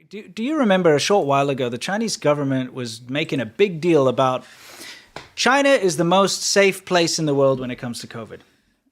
do you remember a short while ago, the Chinese government was making a big deal about China is the most safe place in the world when it comes to COVID.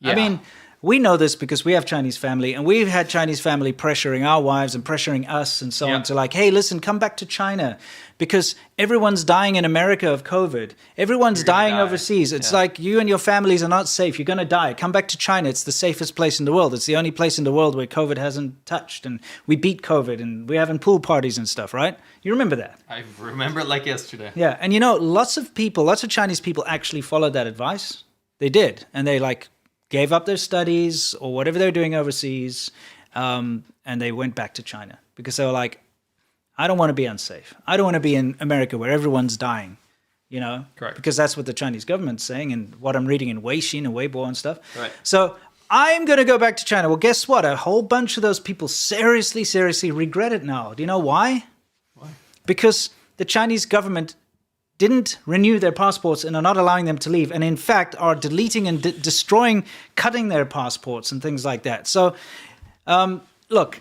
Yeah. I mean, we know this because we have Chinese family, and we've had Chinese family pressuring our wives and pressuring us and so on to like, hey, listen, come back to China because everyone's dying in America of COVID. Everyone's dying overseas. It's like you and your families are not safe. You're going to die. Come back to China. It's the safest place in the world. It's the only place in the world where COVID hasn't touched, and we beat COVID, and we're having pool parties and stuff, right? You remember that? I remember it like yesterday. Yeah, and you know, lots of Chinese people actually followed that advice. They did, and they like gave up their studies or whatever they were doing overseas, and they went back to China because they were like, I don't want to be unsafe. I don't want to be in America where everyone's dying, you know? Correct. Because that's what the Chinese government's saying and what I'm reading in Weixin and Weibo and stuff. Right. So I'm going to go back to China. Well, guess what? A whole bunch of those people seriously regret it now. Do you know why? Why? Because the Chinese government didn't renew their passports and are not allowing them to leave, and in fact are deleting and destroying, cutting their passports and things like that. So, look,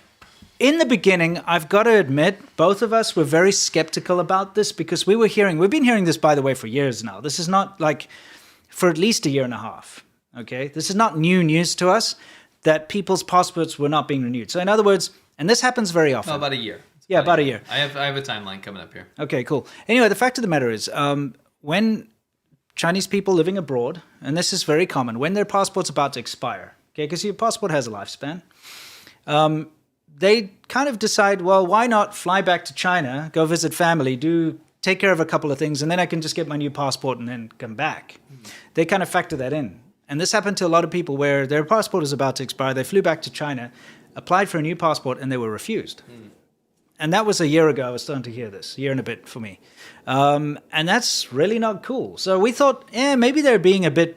in the beginning, I've got to admit, both of us were very skeptical about this because we've been hearing this, by the way, for years now. This is not like for at least a year and a half, okay? This is not new news to us that people's passports were not being renewed. So in other words, and this happens very often. No, about a year. Yeah, about a year. I have a timeline coming up here. Okay, cool. Anyway, the fact of the matter is, when Chinese people living abroad, and this is very common, when their passport's about to expire, okay, because your passport has a lifespan, they kind of decide, well, why not fly back to China, go visit family, take care of a couple of things, and then I can just get my new passport and then come back. They kind of factor that in. And this happened to a lot of people where their passport is about to expire. They flew back to China, applied for a new passport, and they were refused. And that was a year ago. I was starting to hear this, a year and a bit for me. And that's really not cool. So we thought, maybe they're being a bit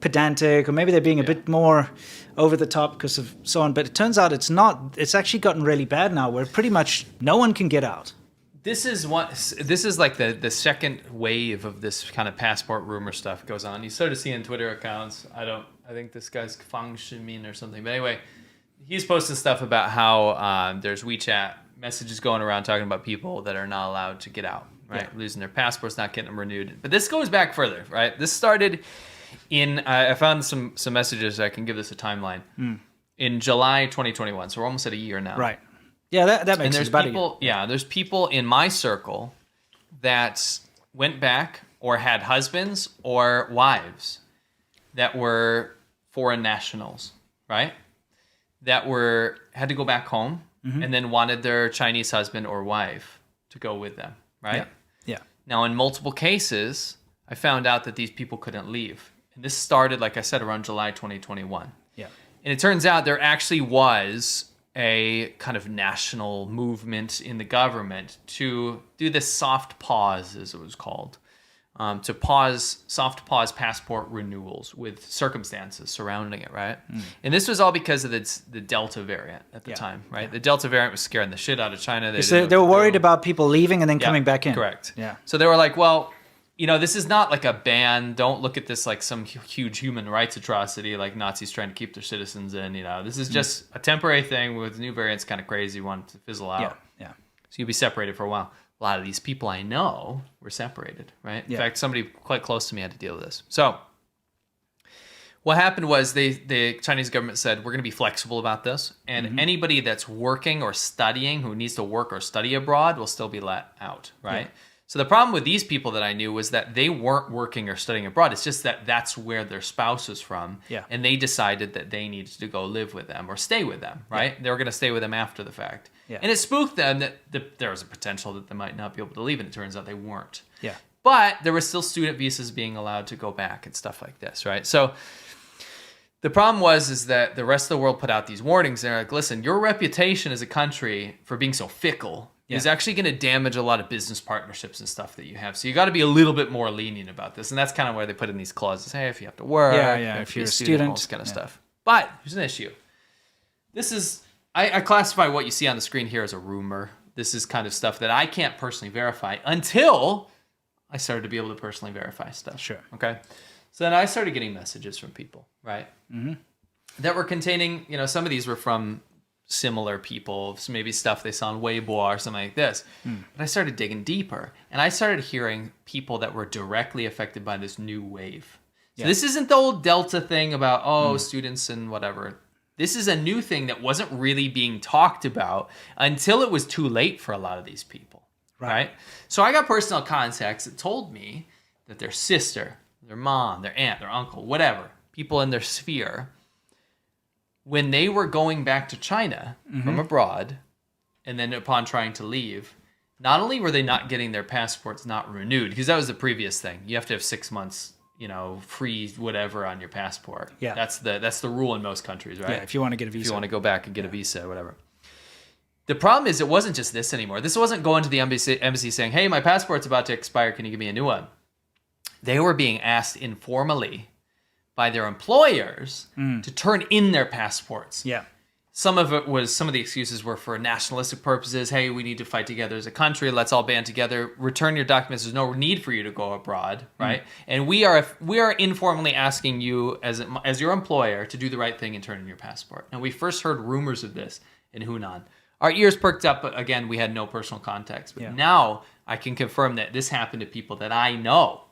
pedantic, or maybe they're being a bit more over the top because of so on. But it turns out it's not. It's actually gotten really bad now where pretty much no one can get out. This is like the second wave of this kind of passport rumor stuff goes on. You sort of see in Twitter accounts. I think this guy's Fang Shimin or something. But anyway, he's posting stuff about how there's WeChat messages going around talking about people that are not allowed to get out, right? Yeah. Losing their passports, not getting them renewed. But this goes back further, right? This started in, I found some messages, I can give this a timeline, in July 2021. So we're almost at a year now. Right. Yeah, that makes sense. There's people in my circle that went back or had husbands or wives that were foreign nationals, right? That had to go back home and then wanted their Chinese husband or wife to go with them, right? Yeah. Now, in multiple cases, I found out that these people couldn't leave. And this started, like I said, around July 2021. Yeah. And it turns out there actually was a kind of national movement in the government to do this soft pause, as it was called, to soft pause passport renewals with circumstances surrounding it, right? And this was all because of the Delta variant at the time, right? The Delta variant was scaring the shit out of China. They were worried about people leaving and then coming back in. Correct. Yeah. So they were like, well, this is not like a ban. Don't look at this like some huge human rights atrocity, like Nazis trying to keep their citizens in. This is just a temporary thing with new variants, kind of crazy, want to fizzle out. Yeah. So you'll be separated for a while. A lot of these people I know were separated, right? In fact, somebody quite close to me had to deal with this. So what happened was the Chinese government said, we're going to be flexible about this. And anybody that's working or studying who needs to work or study abroad will still be let out, right? Yeah. So the problem with these people that I knew was that they weren't working or studying abroad. It's just that that's where their spouse is from. Yeah. And they decided that they needed to go live with them or stay with them, right? Yeah. They were going to stay with them after the fact. Yeah. And it spooked them that there was a potential that they might not be able to leave, and it turns out they weren't. Yeah. But there were still student visas being allowed to go back and stuff like this, right? So the problem is that the rest of the world put out these warnings. They're like, listen, your reputation as a country for being so fickle is actually going to damage a lot of business partnerships and stuff that you have. So you got to be a little bit more lenient about this. And that's kind of where they put in these clauses. Hey, if you have to work, if you're a student, all this kind of stuff. But here's an issue. This is, I classify what you see on the screen here as a rumor. This is kind of stuff that I can't personally verify until I started to be able to personally verify stuff. Sure. Okay. So then I started getting messages from people, right? That were containing, some of these were from similar people, maybe stuff they saw on Weibo or something like this. But I started digging deeper, and I started hearing people that were directly affected by this new wave. So this isn't the old Delta thing about, students and whatever. This is a new thing that wasn't really being talked about until it was too late for a lot of these people, right? So I got personal contacts that told me that their sister, their mom, their aunt, their uncle, whatever, people in their sphere, when they were going back to China from abroad, and then upon trying to leave, not only were they not getting their passports not renewed, because that was the previous thing. You have to have 6 months, free whatever on your passport. Yeah. That's the rule in most countries, right? Yeah, if you want to get a visa. If you want to go back and get a visa or whatever. The problem is it wasn't just this anymore. This wasn't going to the embassy saying, hey, my passport's about to expire. Can you give me a new one? They were being asked informally by their employers to turn in their passports. Yeah. Some of the excuses were for nationalistic purposes. Hey, we need to fight together as a country. Let's all band together. Return your documents. There's no need for you to go abroad, right? And we are informally asking you as your employer to do the right thing and turn in your passport. And we first heard rumors of this in Hunan. Our ears perked up, but again, we had no personal context. But now I can confirm that this happened to people that I know.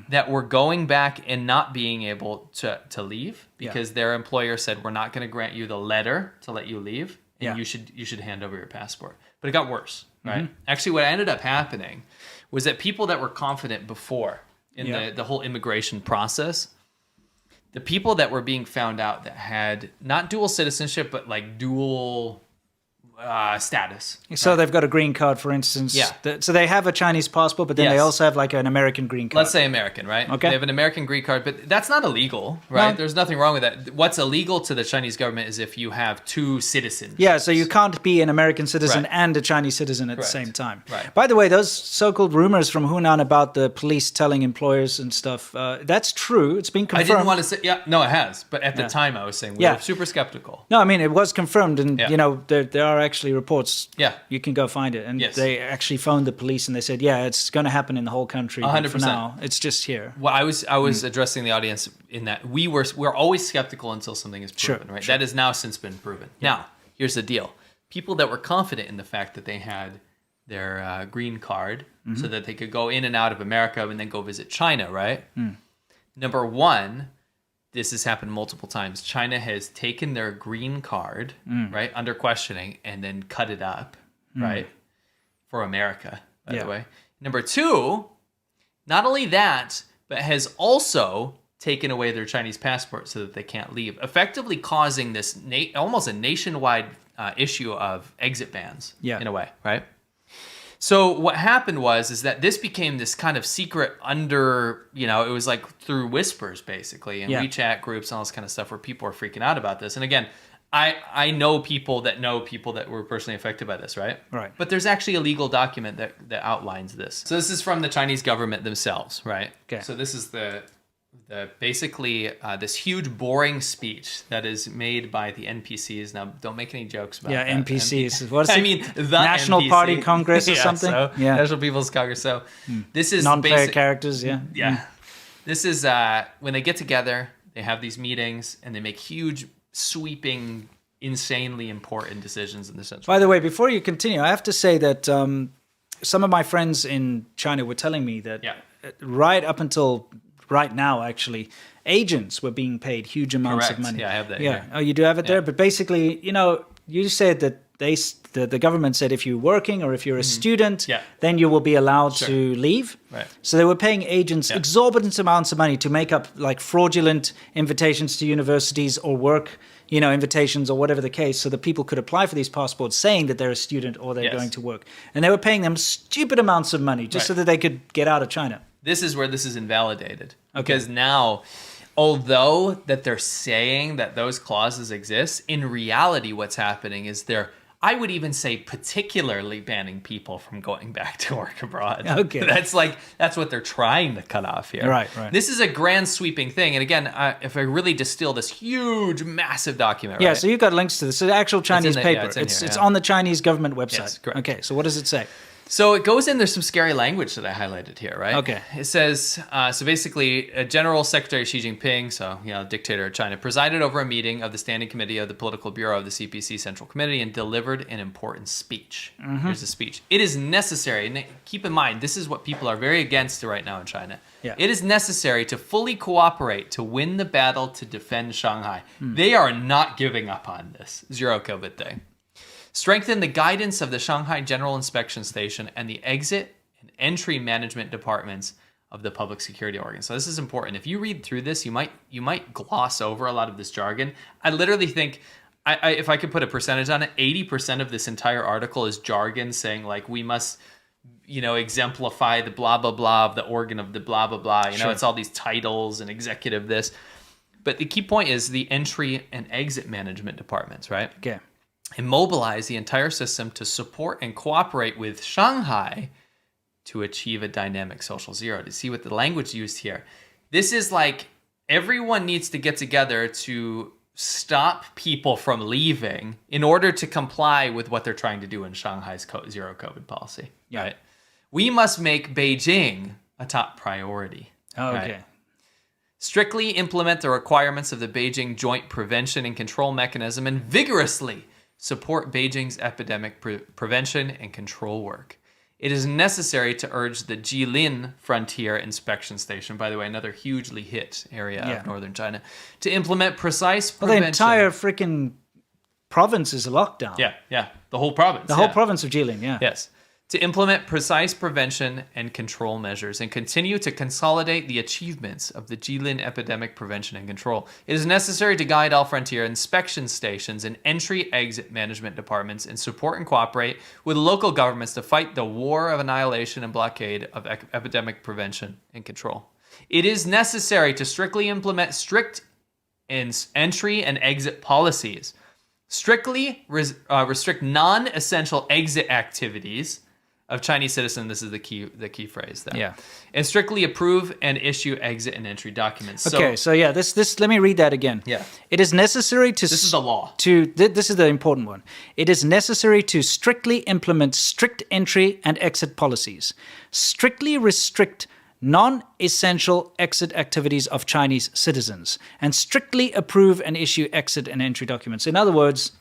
That were going back and not being able to leave because their employer said, we're not going to grant you the letter to let you leave, and you should hand over your passport. But it got worse, right? Actually, what ended up happening was that people that were confident before in the whole immigration process, the people that were being found out that had not dual citizenship, but like dual status. So they've got a green card, for instance. Yeah. So they have a Chinese passport, but then they also have like an American green card. Let's say American, right? Okay. They have an American green card, but that's not illegal, right? No. There's nothing wrong with that. What's illegal to the Chinese government is if you have two citizens. Yeah, so you can't be an American citizen and a Chinese citizen at the same time. Right. By the way, those so-called rumors from Hunan about the police telling employers and stuff, that's true. It's been confirmed. I didn't want to say, no, it has. But at the time, I was saying we were super skeptical. No, I mean, it was confirmed, and there are actually reports. Yeah, you can go find it, and they actually phoned the police and they said, it's going to happen in the whole country. 100%. For now, it's just here. Well, I was addressing the audience in that we're always skeptical until something is proven, right? Sure. That has now since been proven. Yeah. Now, here's the deal: people that were confident in the fact that they had their green card, so that they could go in and out of America and then go visit China, right? Number one. This has happened multiple times. China has taken their green card, right, under questioning, and then cut it up, right, for America, by the way. Number two, not only that, but has also taken away their Chinese passport so that they can't leave, effectively causing this almost a nationwide issue of exit bans, in a way, right? So what happened is that this became this kind of secret it was like through whispers, basically, and WeChat groups and all this kind of stuff where people are freaking out about this. And again, I know people that were personally affected by this, right? Right. But there's actually a legal document that outlines this. So this is from the Chinese government themselves, right? Okay. So this is basically this huge boring speech that is made by the NPCs. Now, don't make any jokes about that. NPCs. What is I mean, the National NPC. Party Congress or something? So, National People's Congress. So this is non-player characters, Yeah. This is when they get together, they have these meetings, and they make huge, sweeping, insanely important decisions in the central. By the way, before you continue, I have to say that some of my friends in China were telling me that right up until right now, actually, agents were being paid huge amounts of money. Yeah, I have that. Yeah. Oh, you do have it there? But basically, you said that the government said if you're working or if you're a student, then you will be allowed to leave. Right. So they were paying agents exorbitant amounts of money to make up like fraudulent invitations to universities or work, invitations or whatever the case, so that people could apply for these passports saying that they're a student or they're going to work. And they were paying them stupid amounts of money just so that they could get out of China. This is where this is invalidated. Because now, although that they're saying that those clauses exist, in reality what's happening is I would even say particularly banning people from going back to work abroad. Okay. That's what they're trying to cut off here. Right. This is a grand sweeping thing. And again, if I really distill this huge, massive document, so you've got links to this. It's an actual Chinese paper. It's on the Chinese government website. Yes, correct. Okay, so what does it say? So it goes in, there's some scary language that I highlighted here, right? Okay. It says, so basically, General Secretary Xi Jinping, so, dictator of China, presided over a meeting of the Standing Committee of the Political Bureau of the CPC Central Committee and delivered an important speech. Here's the speech. It is necessary, and keep in mind, this is what people are very against right now in China. Yeah. It is necessary to fully cooperate to win the battle to defend Shanghai. They are not giving up on this. Zero COVID day. Strengthen the guidance of the Shanghai General Inspection Station and the exit and entry management departments of the public security organ. So this is important. If you read through this, you might gloss over a lot of this jargon. I literally think, if I could put a percentage on it, 80% of this entire article is jargon saying like we must, exemplify the blah blah blah of the organ of the blah blah blah. It's all these titles and executive this. But the key point is the entry and exit management departments, right? Okay. And mobilize the entire system to support and cooperate with Shanghai to achieve a dynamic social zero. To see what the language used here. This is like everyone needs to get together to stop people from leaving in order to comply with what they're trying to do in Shanghai's zero COVID policy. Yeah. Right? We must make Beijing a top priority. Oh, right? okay. Strictly implement the requirements of the Beijing Joint Prevention and Control Mechanism and vigorously support Beijing's epidemic prevention and control work. It is necessary to urge the Jilin Frontier Inspection Station, by the way, another hugely hit area of northern China, to implement precise prevention. The entire freaking province is a lockdown. Yeah. The whole province. The whole province of Jilin, yeah. Yes. To implement precise prevention and control measures and continue to consolidate the achievements of the Jilin epidemic prevention and control. It is necessary to guide all frontier inspection stations and entry-exit management departments and support and cooperate with local governments to fight the war of annihilation and blockade of epidemic prevention and control. It is necessary to strictly implement strict entry and exit policies, strictly restrict non-essential exit activities of Chinese citizens. This is the key phrase there. Yeah. And strictly approve and issue exit and entry documents. Okay, so this let me read that again. Yeah. It is necessary to... This is the law. This is the important one. It is necessary to strictly implement strict entry and exit policies. Strictly restrict non-essential exit activities of Chinese citizens. And strictly approve and issue exit and entry documents. In other words,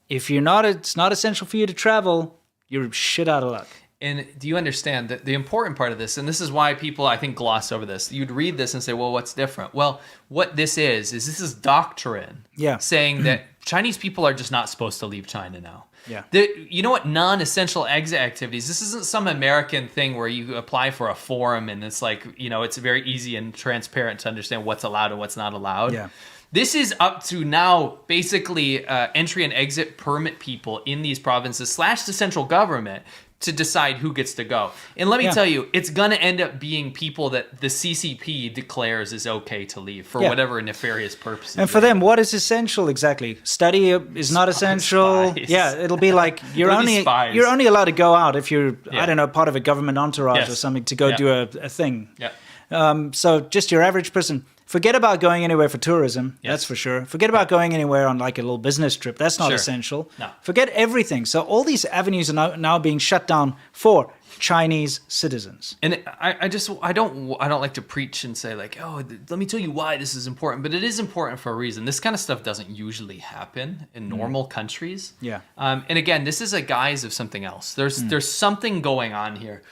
if it's not essential for you to travel, you're shit out of luck. And do you understand that the important part of this, and this is why people, I think, gloss over this. You'd read this and say, well, what's different? Well, what this is doctrine saying that Chinese people are just not supposed to leave China now. Yeah. You know what? Non-essential exit activities. This isn't some American thing where you apply for a form and it's like, it's very easy and transparent to understand what's allowed and what's not allowed. Yeah. This is up to now basically entry and exit permit people in these provinces / the central government to decide who gets to go. And let me tell you, it's going to end up being people that the CCP declares is okay to leave for whatever nefarious purposes. And for them, what is essential exactly? Study is not essential. Spies. Yeah, it'll be like you're only allowed to go out if you're part of a government entourage or something to go do a thing. Yeah. So just your average person. Forget about going anywhere for tourism. That's for sure. Forget about going anywhere on like a little business trip. That's not essential. No. Forget everything. So all these avenues are now being shut down for Chinese citizens. And I don't like to preach and say like, oh, let me tell you why this is important, but it is important for a reason. This kind of stuff doesn't usually happen in normal countries. Yeah. And again, this is a guise of something else. There's something going on here.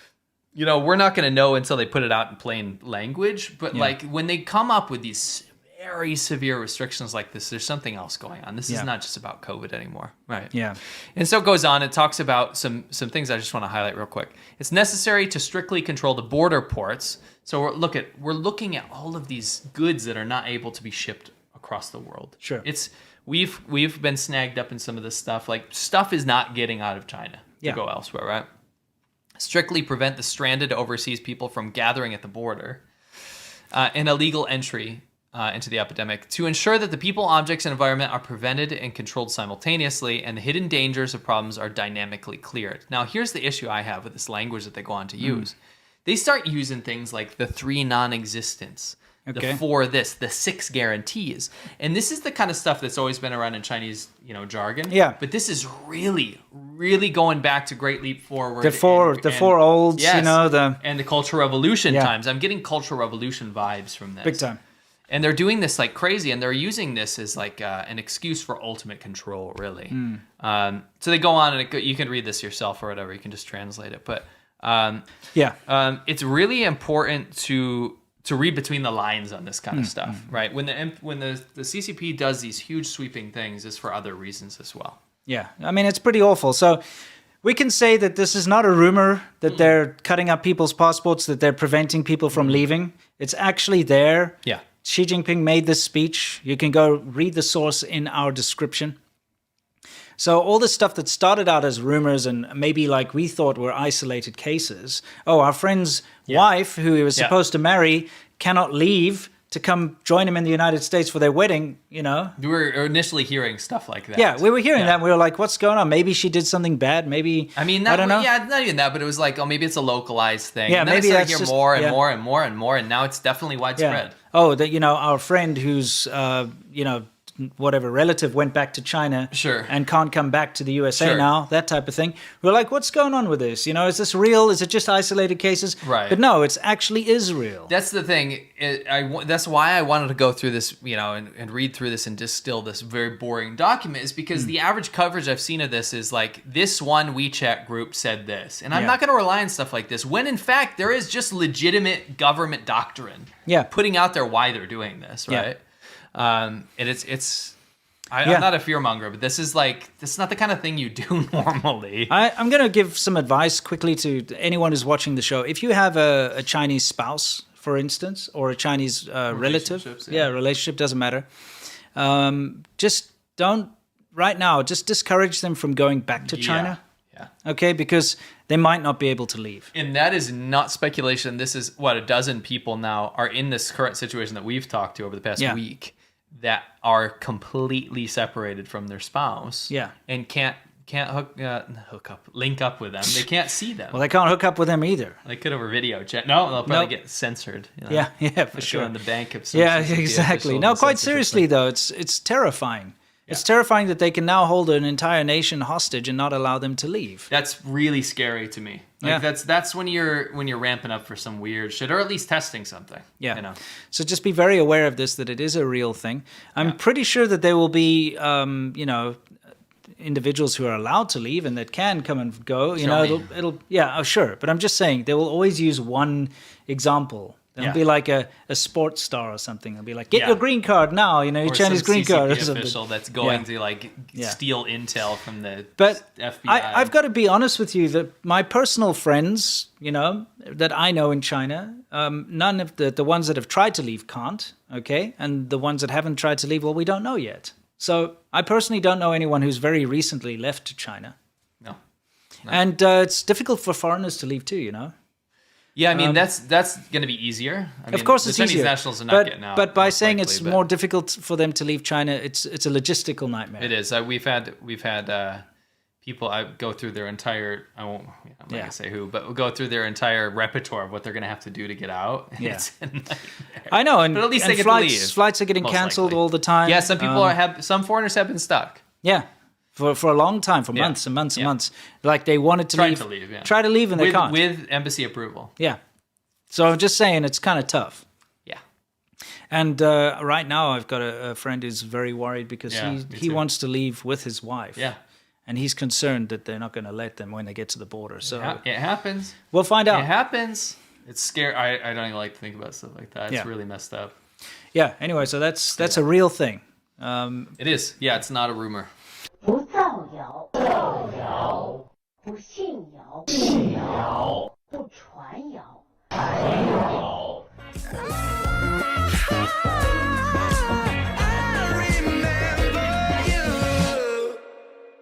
We're not going to know until they put it out in plain language, but like when they come up with these very severe restrictions like this, there's something else going on. This is not just about COVID anymore, right? Yeah. And so it goes on. It talks about some things I just want to highlight real quick. It's necessary to strictly control the border ports. So we're looking at all of these goods that are not able to be shipped across the world. Sure. We've been snagged up in some of this stuff. Like stuff is not getting out of China to go elsewhere, right? Strictly prevent the stranded overseas people from gathering at the border and illegal entry into the epidemic to ensure that the people, objects, and environment are prevented and controlled simultaneously and the hidden dangers of problems are dynamically cleared. Now, here's the issue I have with this language that they go on to use. They start using things like the three non-existents, Okay. the 4 this, the 6 guarantees. And this is the kind of stuff that's always been around in Chinese, jargon. Yeah. But this is really, really going back to Great Leap Forward. The four olds, yes, the... And the Cultural Revolution times. I'm getting Cultural Revolution vibes from this. Big time. And they're doing this like crazy, and they're using this as like an excuse for ultimate control, really. So they go on, and you can read this yourself or whatever. You can just translate it. But it's really important to read between the lines on this kind of stuff, right? When the CCP does these huge sweeping things, it's for other reasons as well. Yeah, I mean, it's pretty awful. So we can say that this is not a rumor that they're cutting up people's passports, that they're preventing people from leaving. It's actually there. Yeah. Xi Jinping made this speech. You can go read the source in our description. So all this stuff that started out as rumors and maybe like we thought were isolated cases. Oh, our friend's wife, who he was supposed to marry, cannot leave to come join him in the United States for their wedding, We were initially hearing stuff like that. Yeah, we were hearing that. And we were like, what's going on? Maybe she did something bad. Maybe, I don't know. Yeah, not even that, but it was like, oh, maybe it's a localized thing. Yeah, and then maybe I that's started to just hear more and more and more and more, and now it's definitely widespread. Yeah. Oh, our friend who's, whatever relative went back to China and can't come back to the USA now, that type of thing. We're like, what's going on with this? Is this real? Is it just isolated cases? Right. But no, it's actually is real. That's the thing. That's why I wanted to go through this, and read through this and distill this very boring document, is because the average coverage I've seen of this is like, this one WeChat group said this. And I'm not going to rely on stuff like this, when in fact there is just legitimate government doctrine putting out there why they're doing this, right? And I'm not a fearmonger, but this is not the kind of thing you do normally. I'm going to give some advice quickly to anyone who's watching the show. If you have a Chinese spouse, for instance, or a Chinese relative, relationship, doesn't matter. Just don't, right now, just discourage them from going back to China. Yeah. Okay, because they might not be able to leave. And that is not speculation. This is what, a dozen people now are in this current situation that we've talked to over the past week that are completely separated from their spouse. Yeah. And can't link up with them. They can't see them. Well, they can't hook up with them either. They could over video chat. No, they'll probably get censored. Yeah, for sure. In the bank of exactly. No, quite seriously though, it's terrifying. Yeah. It's terrifying that they can now hold an entire nation hostage and not allow them to leave. That's really scary to me. That's when you're ramping up for some weird shit, or at least testing something. Yeah. So just be very aware of this, that it is a real thing. I'm pretty sure that there will be, individuals who are allowed to leave and that can come and go. Sure. But I'm just saying they will always use one example. They'll be like a sports star or something. They'll be like, get your green card now, your Chinese green card. Or something. Official that's going to steal intel from the FBI. I've got to be honest with you that my personal friends, that I know in China, none of the ones that have tried to leave can't, okay? And the ones that haven't tried to leave, well, we don't know yet. So I personally don't know anyone who's very recently left to China. No. And it's difficult for foreigners to leave too, Yeah, I mean, that's going to be easier. Of course it's easier. The Chinese easier. nationals are not getting out. But by saying it's more difficult for them to leave China, it's a logistical nightmare. It is. We've had people go through their entire, I'm not going to say who, but we'll go through their entire repertoire of what they're going to have to do to get out. Yeah. I know, but at least they get to leave. Flights are getting canceled all the time. Yeah, some people some foreigners have been stuck. Yeah. For a long time, for months and months and months. Like they wanted to leave. Try to leave and they can't. With embassy approval. Yeah. So I'm just saying it's kind of tough. Yeah. And right now I've got a friend who's very worried because he wants to leave with his wife. Yeah. And he's concerned that they're not going to let them when they get to the border. So it happens. We'll find out. It happens. It's scary. I don't even like to think about stuff like that. It's really messed up. Yeah. Anyway, so that's a real thing. It is. Yeah, it's not a rumor. 不造谣，不信谣。